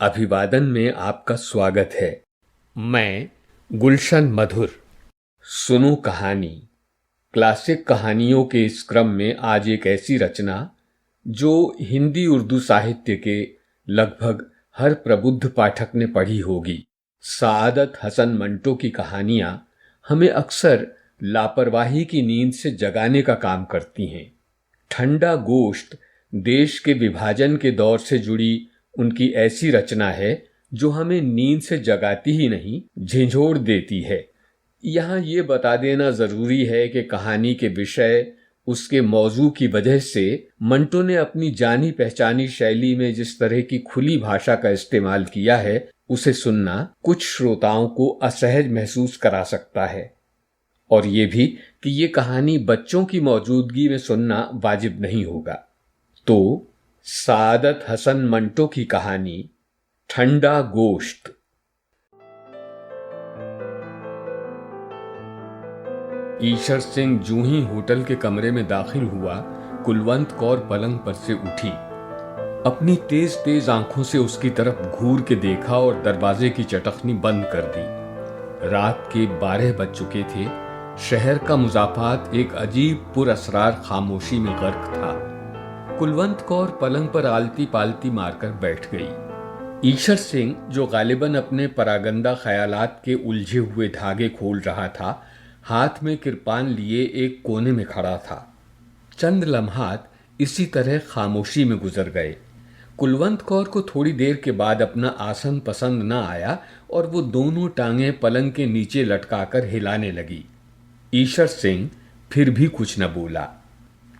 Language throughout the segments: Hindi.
अभिवादन में आपका स्वागत है। मैं गुलशन मधुर। सुनो कहानी। क्लासिक कहानियों के इस क्रम में आज एक ऐसी रचना जो हिंदी उर्दू साहित्य के लगभग हर प्रबुद्ध पाठक ने पढ़ी होगी। सादत हसन मंटो की कहानियां हमें अक्सर लापरवाही की नींद से जगाने का काम करती हैं। ठंडा गोश्त देश के विभाजन के दौर से जुड़ी उनकी ऐसी रचना है जो हमें नींद से जगाती ही नहीं, झिंझोड़ देती है। यहाँ ये बता देना जरूरी है कि कहानी के विषय, उसके मौजू की वजह से मंटो ने अपनी जानी पहचानी शैली में जिस तरह की खुली भाषा का इस्तेमाल किया है, उसे सुनना कुछ श्रोताओं को असहज महसूस करा सकता है। और ये भी कि ये कहानी बच्चों की मौजूदगी में सुनना वाजिब नहीं होगा। तो सादत हसन मंटो की कहानी ठंडा गोश्त। ईशर सिंह जूं ही होटल के कमरे में दाखिल हुआ, कुलवंत कौर पलंग पर से उठी। अपनी तेज तेज आंखों से उसकी तरफ घूर के देखा और दरवाजे की चटखनी बंद कर दी। रात के 12 बज चुके थे। शहर का मुजाफात एक अजीब पुरअसरार खामोशी में गर्क था। कुलवंत कौर पलंग पर आलती पालती मारकर बैठ गई। ईशर सिंह, जो गालिबन अपने परागंदा ख्यालात के उलझे हुए धागे खोल रहा था, हाथ में किरपान लिए एक कोने में खड़ा था। चंद लम्हात इसी तरह खामोशी में गुजर गए। कुलवंत कौर को थोड़ी देर के बाद अपना आसन पसंद न आया और वो दोनों टांगें पलंग के नीचे लटकाकर हिलाने लगी। ईशर सिंह फिर भी कुछ न बोला।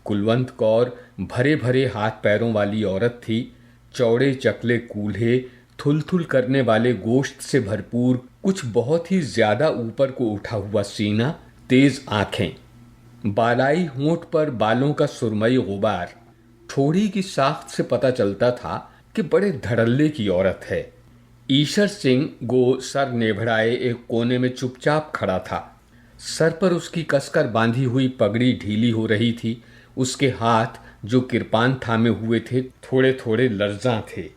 कुलवंत कौर भरे भरे हाथ पैरों वाली औरत थी। चौड़े चकले कूल्हे, थुल-थुल करने वाले गोश्त से भरपूर कुछ बहुत ही ज्यादा ऊपर को उठा हुआ सीना, तेज आंखें, बालाई होंठ पर बालों का सुरमई गुबार। ठोड़ी की साख्त से पता चलता था कि बड़े धड़ल्ले की औरत है। ईशर सिंह गो सर नेभड़ाए एक कोने में चुपचाप खड़ा था। सर पर उसकी कसकर बांधी हुई पगड़ी ढीली हो रही थी। उसके हाथ जो किरपान थामे हुए थे, थोड़े थोड़े लर्जां थे।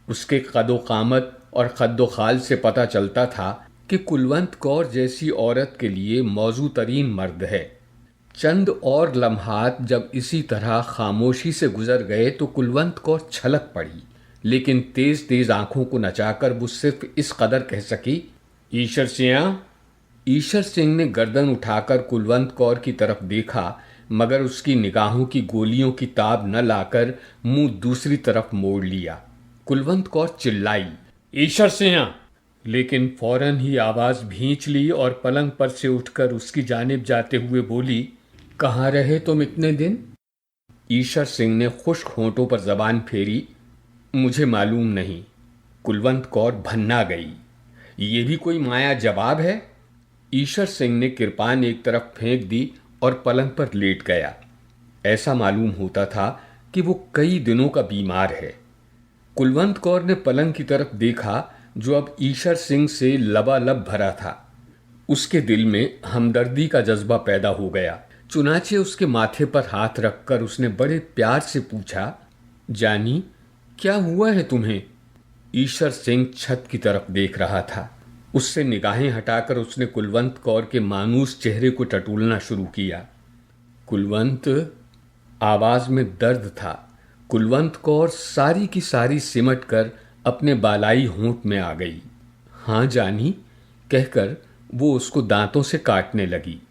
उसके कदो कामत और कद्दो खाल से पता चलता था कि कुलवंत कौर जैसी औरत के लिए मौजू तरीन मर्द है। चंद और लम्हात जब इसी तरह खामोशी से गुजर गए तो कुलवंत कौर छलक पड़ी, लेकिन तेज तेज आंखों को नचाकर वो सिर्फ इस कदर कह सकी, ईशर सिंह। ईशर सिंह ने गर्दन उठाकर कुलवंत कौर की तरफ देखा, मगर उसकी निगाहों की गोलियों की ताब न लाकर मुंह दूसरी तरफ मोड़ लिया। कुलवंत कौर चिल्लाई, ईशर सिंह, लेकिन फौरन ही आवाज भींच ली और पलंग पर से उठकर उसकी जानिब जाते हुए बोली, कहाँ रहे तुम इतने दिन? ईशर सिंह ने खुश्क होंठों पर जबान फेरी, मुझे मालूम नहीं। कुलवंत कौर भन्ना गई, ये भी कोई माया जवाब है? ईशर सिंह ने किरपान एक तरफ फेंक दी और पलंग पर लेट गया। ऐसा मालूम होता था कि वो कई दिनों का बीमार है। कुलवंत कौर ने पलंग की तरफ देखा जो अब ईशर सिंह से लबालब भरा था। उसके दिल में हमदर्दी का जज्बा पैदा हो गया। चुनाचे उसके माथे पर हाथ रखकर उसने बड़े प्यार से पूछा, जानी, क्या हुआ है तुम्हें? ईशर सिंह छत की तरफ देख रहा था। उससे निगाहें हटाकर उसने कुलवंत कौर के मानूस चेहरे को टटोलना शुरू किया। कुलवंत, आवाज में दर्द था। कुलवंत कौर सारी की सारी सिमट कर अपने बालाई होंठ में आ गई। हाँ जानी, कहकर वो उसको दांतों से काटने लगी।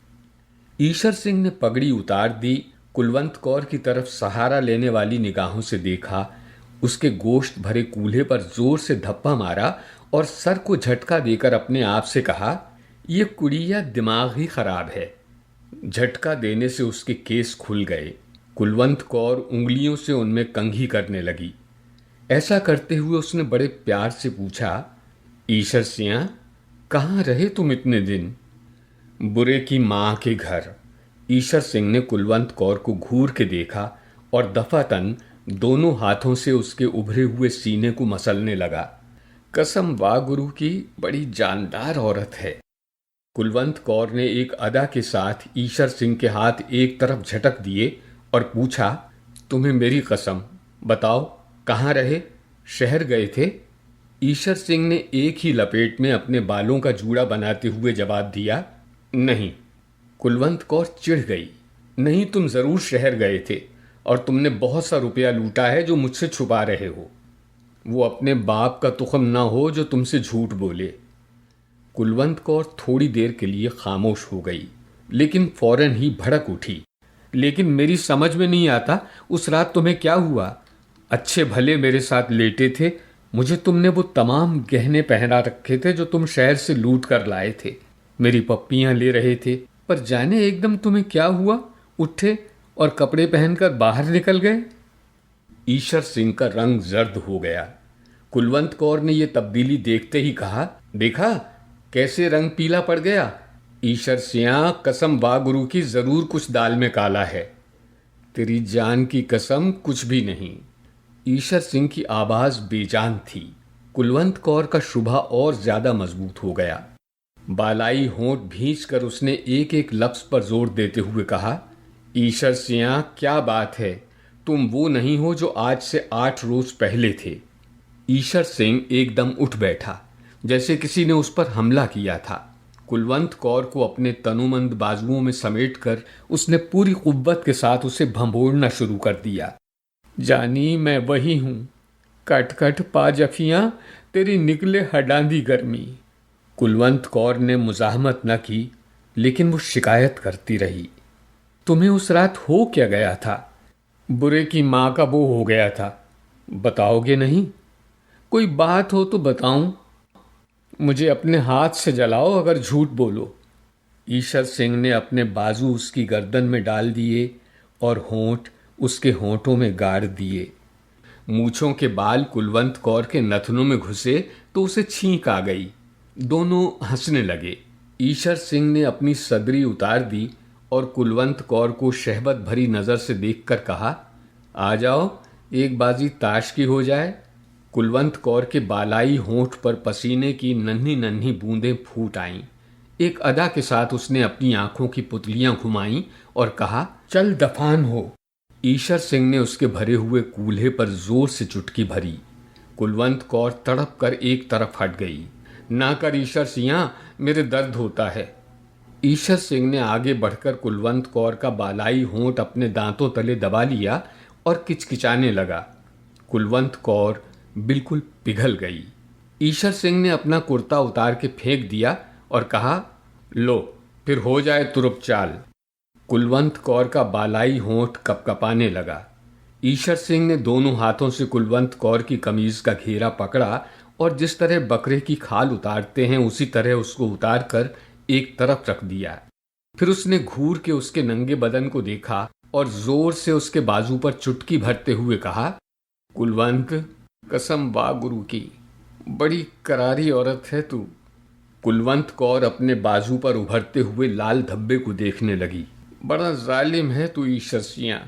ईशर सिंह ने पगड़ी उतार दी। कुलवंत कौर की तरफ सहारा लेने वाली निगाहों से देखा। उसके गोश्त भरे कूल्हे पर जोर से धप्पा मारा और सर को झटका देकर अपने आप से कहा, ये कुड़िया दिमाग ही खराब है। झटका देने से उसके केस खुल गए। कुलवंत कौर उंगलियों से उनमें कंघी करने लगी। ऐसा करते हुए उसने बड़े प्यार से पूछा, ईशर सिंह, कहाँ रहे तुम इतने दिन? बुरे की माँ के घर। ईशर सिंह ने कुलवंत कौर को घूर के देखा और दफातन दोनों हाथों से उसके उभरे हुए सीने को मसलने लगा। कसम वाह गुरु की, बड़ी जानदार औरत है। कुलवंत कौर ने एक अदा के साथ ईशर सिंह के हाथ एक तरफ झटक दिए और पूछा, तुम्हें मेरी कसम, बताओ कहाँ रहे? शहर गए थे? ईशर सिंह ने एक ही लपेट में अपने बालों का जूड़ा बनाते हुए जवाब दिया, नहीं। कुलवंत कौर चिढ़ गई। नहीं, तुम जरूर शहर गए थे और तुमने बहुत सा रुपया लूटा है जो मुझसे छुपा रहे हो। वो अपने बाप का तुखम ना हो जो तुमसे झूठ बोले। कुलवंत कौर थोड़ी देर के लिए खामोश हो गई, लेकिन फौरन ही भड़क उठी। लेकिन मेरी समझ में नहीं आता, उस रात तुम्हें क्या हुआ? अच्छे भले मेरे साथ लेटे थे, मुझे तुमने वो तमाम गहने पहना रखे थे जो तुम शहर से लूट कर लाए थे। मेरी पप्पियां ले रहे थे, पर जाने एकदम तुम्हें क्या हुआ, उठे और कपड़े पहनकर बाहर निकल गए। ईशर सिंह का रंग जर्द हो गया। कुलवंत कौर ने यह तब्दीली देखते ही कहा, देखा कैसे रंग पीला पड़ गया। ईशर सिंह, कसम वागुरु की जरूर कुछ दाल में काला है। तेरी जान की कसम कुछ भी नहीं। ईशर सिंह की आवाज बेजान थी। कुलवंत कौर का शुबा और ज्यादा मजबूत हो गया। बालाई होंठ भींच कर उसने एक एक लफ्ज पर जोर देते हुए कहा, ईशर सिंह, क्या बात है? तुम वो नहीं हो जो आज से 8 रोज पहले थे। ईशर सिंह एकदम उठ बैठा, जैसे किसी ने उस पर हमला किया था। कुलवंत कौर को अपने तनुमंद बाजुओं में समेटकर उसने पूरी कुव्वत के साथ उसे भंभोड़ना शुरू कर दिया। जानी, मैं वही हूं, कट कट पा जफियां, तेरी निकले हडांदी गर्मी। कुलवंत कौर ने मुजाहमत न की, लेकिन वो शिकायत करती रही। तुम्हें उस रात हो क्या गया था? बुरे की माँ का वो हो गया था। बताओगे नहीं? कोई बात हो तो बताऊं? मुझे अपने हाथ से जलाओ अगर झूठ बोलो। ईशर सिंह ने अपने बाजू उसकी गर्दन में डाल दिए और होंठ उसके होंठों में गाड़ दिए। मूछों के बाल कुलवंत कौर के नथनों में घुसे तो उसे छींक आ गई। दोनों हंसने लगे। ईशर सिंह ने अपनी सदरी उतार दी और कुलवंत कौर को शहबत भरी नजर से देखकर कहा, आ जाओ, एक बाजी ताश की हो जाए। कुलवंत कौर के बालाई होंठ पर पसीने की नन्ही नन्ही बूंदें फूट आईं। एक अदा के साथ उसने अपनी आंखों की पुतलियां घुमाईं और कहा, चल दफान हो। ईशर सिंह ने उसके भरे हुए कूल्हे पर जोर से चुटकी भरी। कुलवंत कौर तड़प कर एक तरफ हट गई। ना कर ईशर सिंह, मेरे दर्द होता है। ईशर सिंह ने आगे बढ़कर कुलवंत कौर का बालाई होंठ अपने दांतों तले दबा लिया और किचकिचाने लगा। कुलवंत कौर बिल्कुल पिघल गई। ईशर सिंह ने अपना कुर्ता उतार के फेंक दिया और कहा, लो फिर हो जाए तुरुप चाल। कुलवंत कौर का बालाई होंठ कपकपाने लगा। ईशर सिंह ने दोनों हाथों से कुलवंत कौर की कमीज का घेरा पकड़ा और जिस तरह बकरे की खाल उतारते हैं उसी तरह उसको उतार कर एक तरफ रख दिया। फिर उसने घूर के उसके नंगे बदन को देखा और जोर से उसके बाजू पर चुटकी भरते हुए कहा, कुलवंत, कसम वागुरु की, बड़ी करारी औरत है तू। कुलवंत कौर अपने बाजू पर उभरते हुए लाल धब्बे को देखने लगी। बड़ा जालिम है तू ईशर सिंह।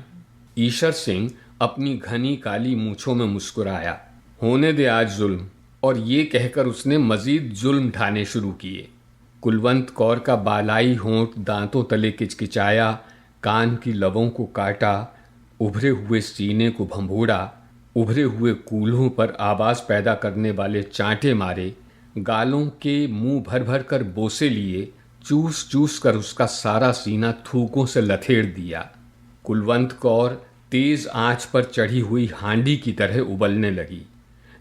ईशर सिंह अपनी घनी काली मूंछों में मुस्कुराया। होने दे आज जुल्म। और ये कहकर उसने मजीद जुल्म ढाने शुरू किए। कुलवंत कौर का बालाई होंठ दांतों तले किचकिचाया, कान की लबों को काटा, उभरे हुए सीने को भंभोड़ा, उभरे हुए कूल्हों पर आवाज पैदा करने वाले चांटे मारे, गालों के मुंह भर भर कर बोसे लिए, चूस चूस कर उसका सारा सीना थूकों से लथेड़ दिया। कुलवंत कौर तेज आंच पर चढ़ी हुई हांडी की तरह उबलने लगी,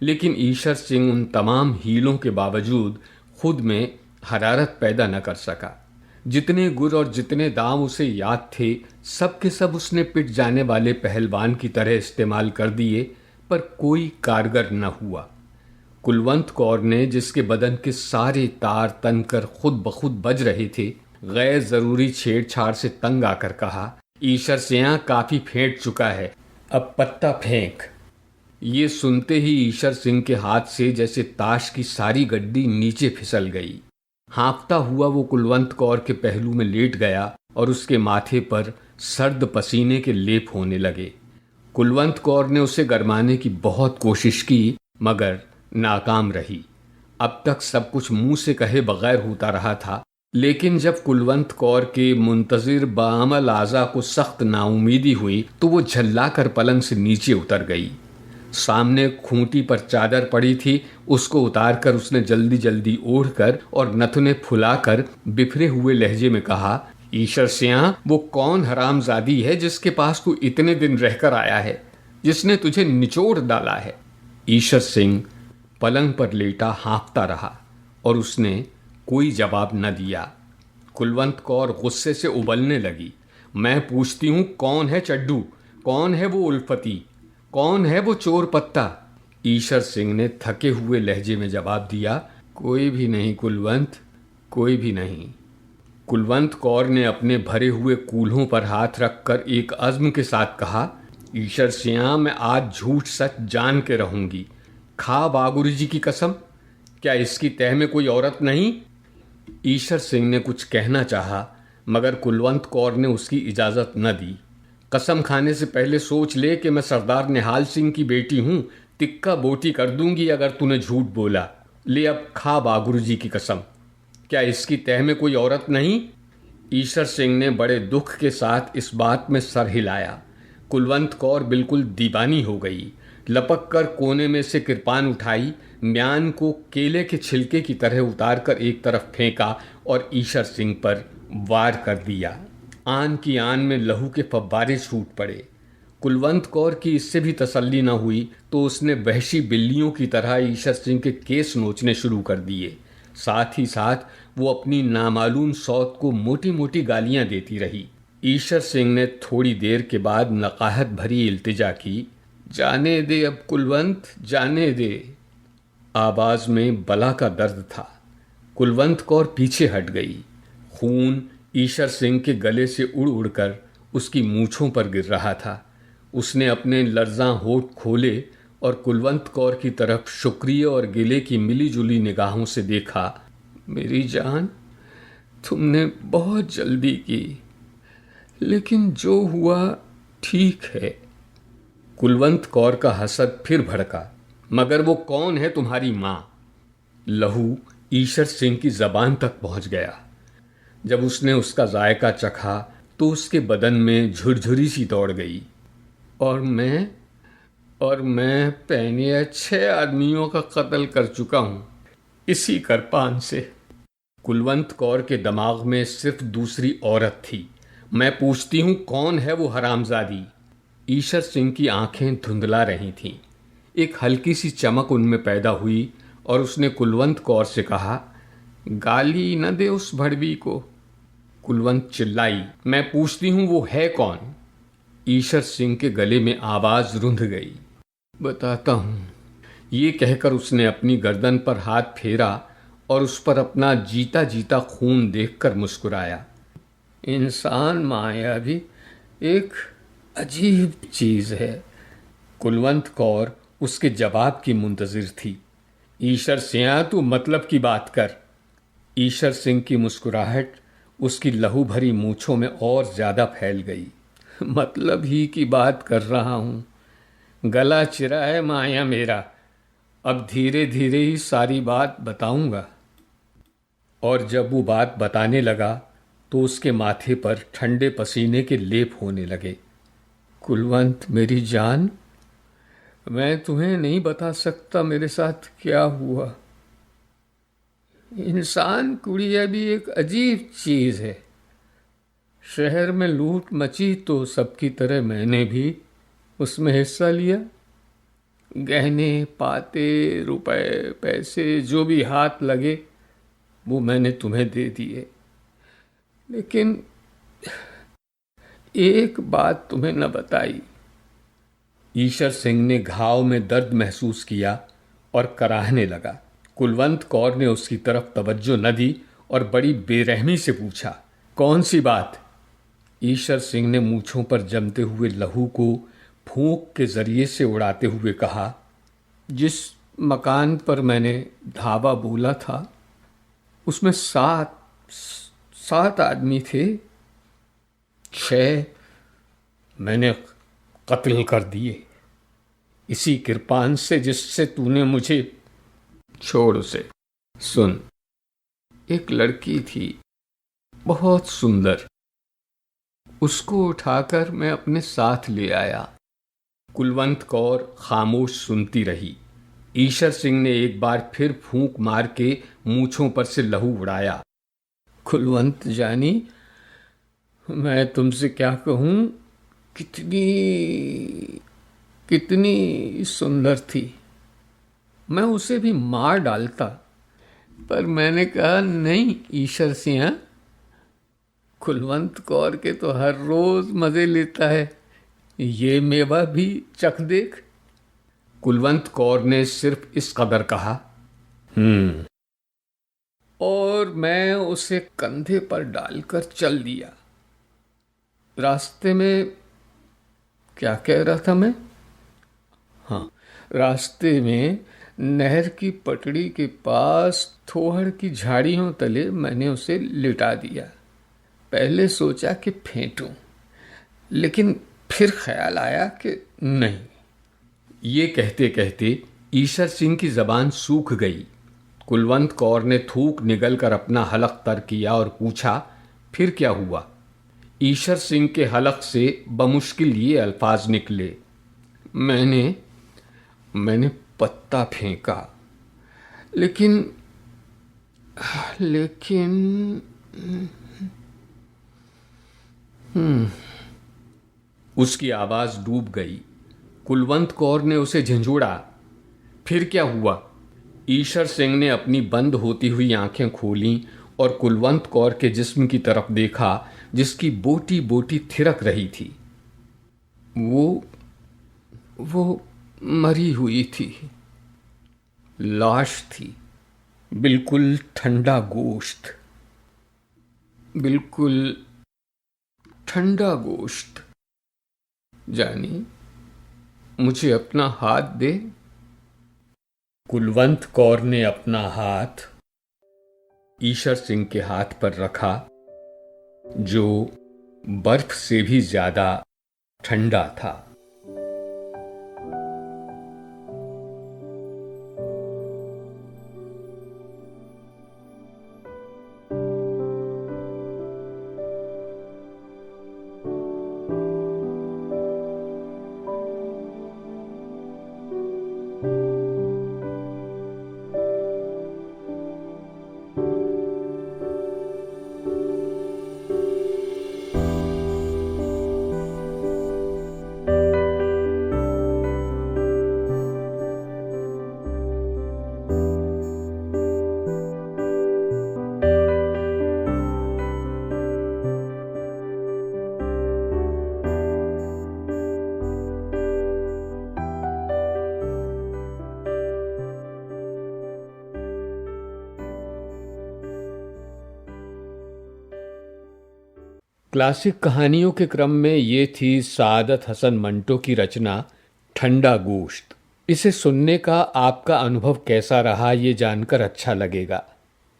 लेकिन ईशर सिंह उन तमाम हीलों के बावजूद खुद में हरारत पैदा न कर सका। जितने गुर और जितने दांव उसे याद थे, सब के सब उसने पिट जाने वाले पहलवान की तरह इस्तेमाल कर दिए, पर कोई कारगर न हुआ। कुलवंत कौर ने, जिसके बदन के सारे तार तन कर खुद ब खुद बज रहे थे, गैर जरूरी छेड़छाड़ से तंग आकर कहा, ईशर सिंह, काफी फेंट चुका है, अब पत्ता फेंक। ये सुनते ही ईशर सिंह के हाथ से जैसे ताश की सारी गड्डी नीचे फिसल गई। हाँफता हुआ वो कुलवंत कौर के पहलू में लेट गया और उसके माथे पर सर्द पसीने के लेप होने लगे। कुलवंत कौर ने उसे गरमाने की बहुत कोशिश की, मगर नाकाम रही। अब तक सब कुछ मुंह से कहे बगैर होता रहा था, लेकिन जब कुलवंत कौर के मुंतजिर बाअमल आज़ा को सख्त नाउमीदी हुई तो वो झल्ला कर पलंग से नीचे उतर गई। सामने खूंटी पर चादर पड़ी थी, उसको उतारकर उसने जल्दी जल्दी ओढ़कर और नथुने फुलाकर बिफरे हुए लहजे में कहा, ईशर सिंह, वो कौन हरामजादी है जिसके पास तू इतने दिन रहकर आया है, जिसने तुझे निचोड़ डाला है? ईशर सिंह पलंग पर लेटा हाँफता रहा और उसने कोई जवाब न दिया। कुलवंत कौर गुस्से से उबलने लगी। मैं पूछती हूँ, कौन है चड्डू? कौन है वो उल्फती? कौन है वो चोर पत्ता? ईशर सिंह ने थके हुए लहजे में जवाब दिया, कोई भी नहीं कुलवंत, कोई भी नहीं। कुलवंत कौर ने अपने भरे हुए कूल्हों पर हाथ रखकर एक अज़्म के साथ कहा, ईशर सिंह, मैं आज झूठ सच जान के रहूंगी। खा बागुरु जी की कसम, क्या इसकी तह में कोई औरत नहीं? ईशर सिंह ने कुछ कहना चाहा, मगर कुलवंत कौर ने उसकी इजाज़त न दी। कसम खाने से पहले सोच ले कि मैं सरदार निहाल सिंह की बेटी हूँ, तिक्का बोटी कर दूंगी अगर तूने झूठ बोला। ले अब खा बागुरु जी की कसम, क्या इसकी तह में कोई औरत नहीं? ईशर सिंह ने बड़े दुख के साथ इस बात में सर हिलाया। कुलवंत कौर बिल्कुल दीवानी हो गई। लपक कर कोने में से कृपान उठाई, म्यान को केले के छिलके की तरह उतारकर एक तरफ फेंका और ईशर सिंह पर वार कर दिया। आन की आन में लहू के फव्वारे छूट पड़े। कुलवंत कौर की इससे भी तसल्ली न हुई तो उसने वहशी बिल्लियों की तरह ईशर सिंह के केस नोचने शुरू कर दिए। साथ ही साथ वो अपनी नामालूम सौत को मोटी मोटी गालियां देती रही। ईशर सिंह ने थोड़ी देर के बाद नकाहत भरी इल्तिजा की, जाने दे अब कुलवंत, जाने दे। आवाज में बला का दर्द था। कुलवंत कौर पीछे हट गई। खून ईशर सिंह के गले से उड़ उड़कर उसकी मूछों पर गिर रहा था। उसने अपने लर्ज़ां होठ खोले और कुलवंत कौर की तरफ शुक्रिया और गिले की मिली जुली निगाहों से देखा। मेरी जान, तुमने बहुत जल्दी की, लेकिन जो हुआ ठीक है। कुलवंत कौर का हसद फिर भड़का, मगर वो कौन है तुम्हारी माँ? लहू ईशर सिंह की जबान तक पहुंच गया। जब उसने उसका जायका चखा तो उसके बदन में झुरझुरी सी दौड़ गई। और मैं पहले 6 आदमियों का कत्ल कर चुका हूं इसी कृपान से। कुलवंत कौर के दिमाग में सिर्फ दूसरी औरत थी। मैं पूछती हूं, कौन है वो हरामजादी? ईशर सिंह की आंखें धुंधला रही थीं। एक हल्की सी चमक उनमें पैदा हुई और उसने कुलवंत कौर से कहा, गाली न दे उस भड़वी को। कुलवंत चिल्लाई, मैं पूछती हूं वो है कौन? ईशर सिंह के गले में आवाज रुंध गई। बताता हूं। ये कहकर उसने अपनी गर्दन पर हाथ फेरा और उस पर अपना जीता जीता खून देखकर मुस्कुराया। इंसान माया भी एक अजीब चीज है। कुलवंत कौर उसके जवाब की मुंतजिर थी। ईशर सिंह, तू मतलब की बात कर। ईशर सिंह की मुस्कुराहट उसकी लहू भरी मूछों में और ज्यादा फैल गई। मतलब ही की बात कर रहा हूं। गला चिरा है माया मेरा। अब धीरे धीरे ही सारी बात बताऊंगा। और जब वो बात बताने लगा तो उसके माथे पर ठंडे पसीने के लेप होने लगे। कुलवंत मेरी जान, मैं तुम्हें नहीं बता सकता मेरे साथ क्या हुआ। इंसान कुड़िया भी एक अजीब चीज है। शहर में लूट मची तो सबकी तरह मैंने भी उसमें हिस्सा लिया। गहने पाते, रुपए, पैसे जो भी हाथ लगे वो मैंने तुम्हें दे दिए। लेकिन एक बात तुम्हें न बताई। ईशर सिंह ने घाव में दर्द महसूस किया और कराहने लगा। कुलवंत कौर ने उसकी तरफ तवज्जो न दी और बड़ी बेरहमी से पूछा, कौन सी बात? ईशर सिंह ने मूछों पर जमते हुए लहू को फूंक के जरिए से उड़ाते हुए कहा, जिस मकान पर मैंने ढाबा बोला था उसमें 7 आदमी थे। 6 मैंने कत्ल कर दिए इसी कृपान से जिससे तूने मुझे। छोड़ उसे। सुन, एक लड़की थी बहुत सुंदर। उसको उठाकर मैं अपने साथ ले आया। कुलवंत कौर खामोश सुनती रही। ईशर सिंह ने एक बार फिर फूंक मार के मूंछों पर से लहू उड़ाया। कुलवंत जानी, मैं तुमसे क्या कहूं, कितनी कितनी सुंदर थी। मैं उसे भी मार डालता, पर मैंने कहा नहीं ईशर सिंह, कुलवंत कौर के तो हर रोज मजे लेता है, ये मेवा भी चख देख। कुलवंत कौर ने सिर्फ इस कदर कहा, और मैं उसे कंधे पर डालकर चल दिया। रास्ते में क्या कह रहा था मैं? हाँ, रास्ते में नहर की पटड़ी के पास थोहड़ की झाड़ियों तले मैंने उसे लिटा दिया। पहले सोचा कि फेंटूं, लेकिन फिर ख्याल आया कि नहीं। ये कहते कहते ईशर सिंह की जबान सूख गई। कुलवंत कौर ने थूक निगलकर अपना हलक तर किया और पूछा, फिर क्या हुआ? ईशर सिंह के हलक से बमुश्किल ये अल्फाज निकले, मैंने पत्ता फेंका, लेकिन उसकी आवाज डूब गई। कुलवंत कौर ने उसे झंझोड़ा, फिर क्या हुआ? ईशर सिंह ने अपनी बंद होती हुई आंखें खोलीं और कुलवंत कौर के जिस्म की तरफ देखा, जिसकी बोटी बोटी थिरक रही थी। वो मरी हुई थी, लाश थी, बिल्कुल ठंडा गोश्त, बिल्कुल ठंडा गोश्त। जानी, मुझे अपना हाथ दे। कुलवंत कौर ने अपना हाथ ईशर सिंह के हाथ पर रखा, जो बर्फ से भी ज्यादा ठंडा था। क्लासिक कहानियों के क्रम में ये थी सादत हसन मंटो की रचना ठंडा गोश्त। इसे सुनने का आपका अनुभव कैसा रहा, ये जानकर अच्छा लगेगा।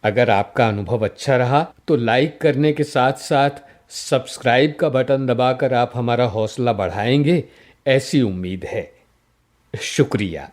अगर आपका अनुभव अच्छा रहा तो लाइक करने के साथ साथ सब्सक्राइब का बटन दबाकर आप हमारा हौसला बढ़ाएंगे, ऐसी उम्मीद है। शुक्रिया।